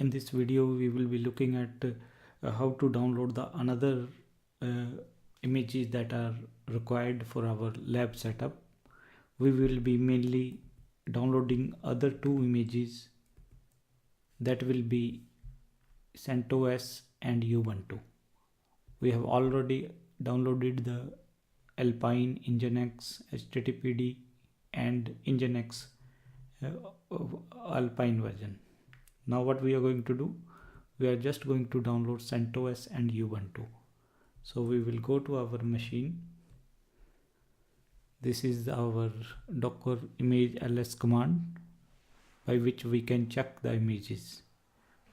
In this video we will be looking at how to download the another images that are required for our lab setup. We will be mainly downloading other two images, that will be CentOS and Ubuntu. We have already downloaded the Alpine, Nginx, HTTPD and Nginx Alpine version. Now what we are going to do, we are just going to download CentOS and Ubuntu. So we will go to our machine. This is our docker image ls command by which we can check the images.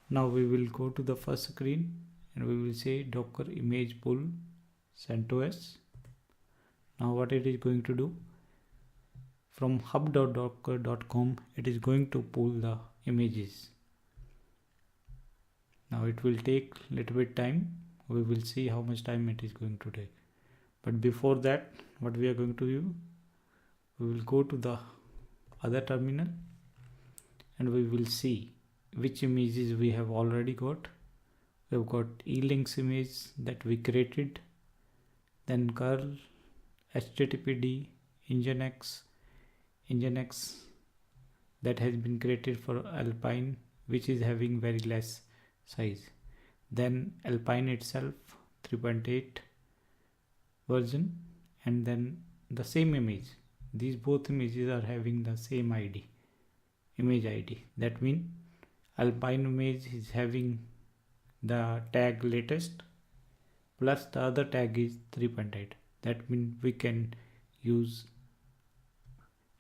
Now we will go to the first screen and we will say docker image pull CentOS. Now what it is going to do, from hub.docker.com it is going to pull the images. Now it will take little bit time. We will see how much time it is going to take. But before that, what we are going to do, we will go to the other terminal and we will see which images we have already got. We have got elinks image that we created, then curl, HTTPD, Nginx that has been created for Alpine, which is having very less size, then Alpine itself 3.8 version, and then the same image. These both images are having the same ID, image ID. That means Alpine image is having the tag latest plus the other tag is 3.8. That means we can use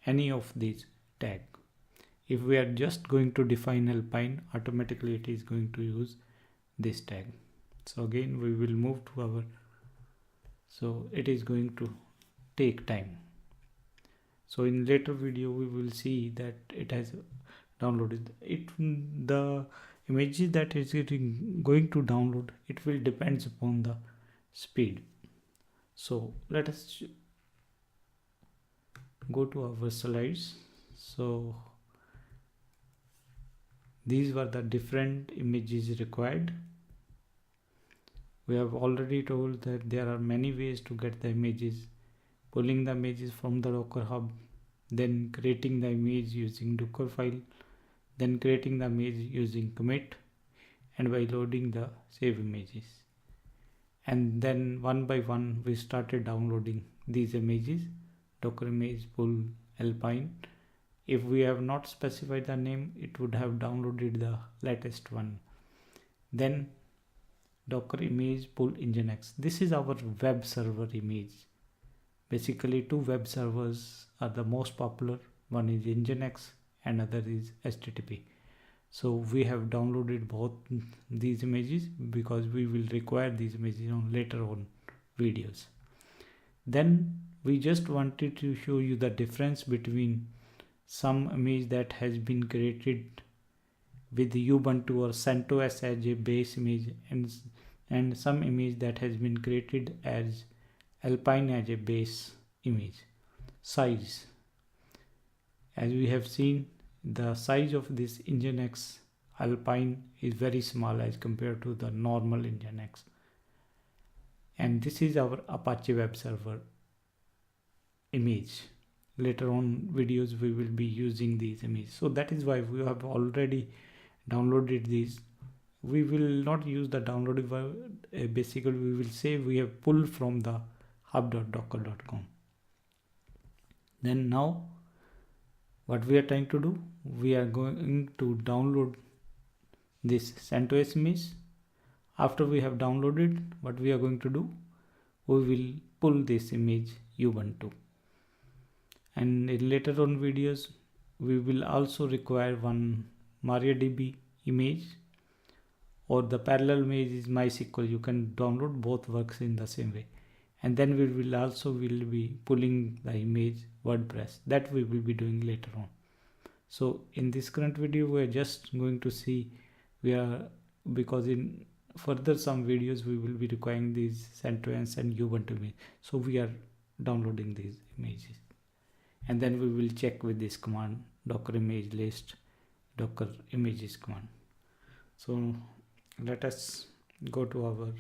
any of these tag. If we are just going to define Alpine, automatically it is going to use this tag. So again we will move to our, so it is going to take time. So in later video we will see that it has downloaded it. The images that is going to download, it will depends upon the speed. So let us go to our slides. So these were the different images required. We have already told that there are many ways to get the images: pulling the images from the Docker hub, then creating the image using Docker file, then creating the image using commit, and by loading the save images. And then one by one we started downloading these images. Docker image pull Alpine. If we have not specified the name, it would have downloaded the latest one. Then Docker image pull Nginx. This is our web server image. Basically two web servers are the most popular. One is Nginx and other is HTTP. So we have downloaded both these images because we will require these images on later on videos. Then we just wanted to show you the difference between some image that has been created with Ubuntu or CentOS as a base image, and some image that has been created as Alpine as a base image. Size, as we have seen, the size of this Nginx Alpine is very small as compared to the normal Nginx. And this is our Apache web server image. Later on videos we will be using these images. So that is why we have already downloaded these. We will not use the download. Basically we will say we have pulled from the hub.docker.com. Then now what we are trying to do, we are going to download this CentOS image. After we have downloaded, what we are going to do, we will pull this image Ubuntu. And in later on videos we will also require one MariaDB image, or the parallel image is MySQL. You can download, both works in the same way. And then we will also be pulling the image WordPress, that we will be doing later on. So in this current video we are just going to see, because in further some videos we will be requiring these CentOS and Ubuntu image. So we are downloading these images, and then we will check with this command, docker image list, docker images command. So let us go to our,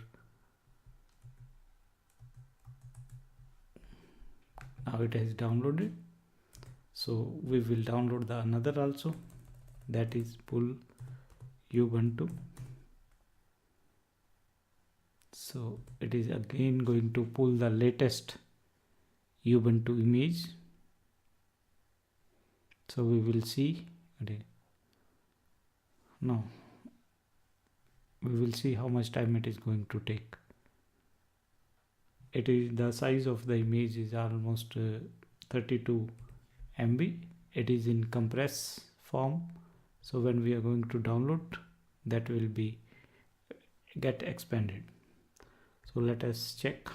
now it has downloaded. So we will download the another also, that is pull Ubuntu. So it is again going to pull the latest Ubuntu image. So we will see, no, we will see how much time it is going to take. It is, the size of the image is almost 32 MB. It is in compress form. So when we are going to download, that will be get expanded. So let us check.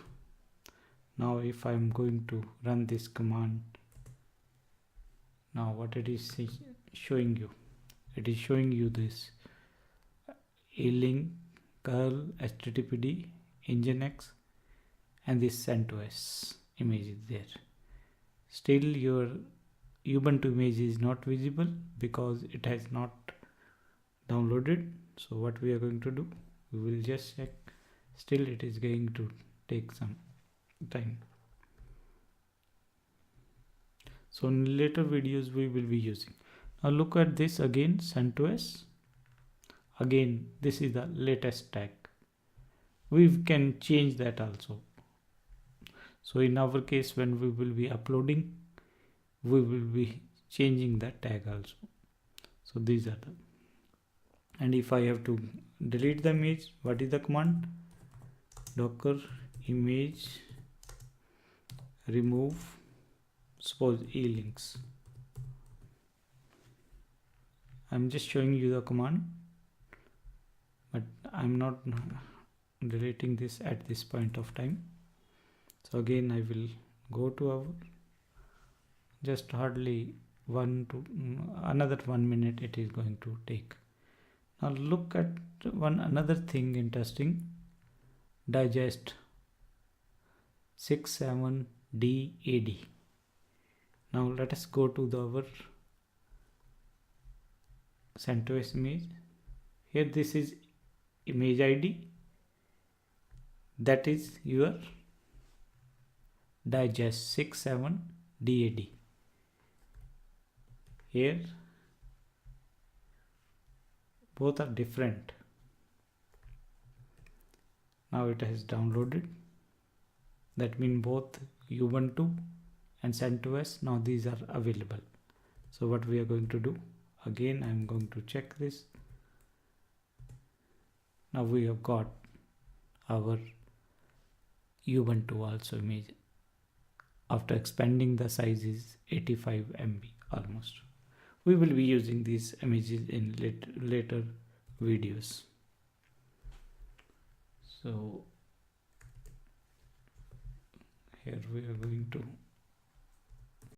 Now if I am going to run this command, now what it is showing you, it is showing you this e-link, curl, httpd, nginx, and this CentOS image is there. Still your Ubuntu image is not visible because it has not downloaded. So what we are going to do, we will just check. Still it is going to take some time. So in later videos we will be using. Now look at this again, CentOS. Again, this is the latest tag. We can change that also. So in our case, when we will be uploading, we will be changing that tag also. So these are the, and if I have to delete the image, what is the command? Docker image remove, suppose e-links. I'm just showing you the command, but I'm not deleting this at this point of time. So again I will go to our, just hardly another 1 minute it is going to take. Now look at another thing interesting, digest 67DAD. Now let us go to our CentOS image. Here this is image ID, that is your digest 67DAD. Here both are different. Now it has downloaded. That means both Ubuntu and CentOS, now these are available. So what we are going to do, again I am going to check this. Now we have got our Ubuntu also image. After expanding, the size is 85 MB almost. We will be using these images in later videos. So here we are going to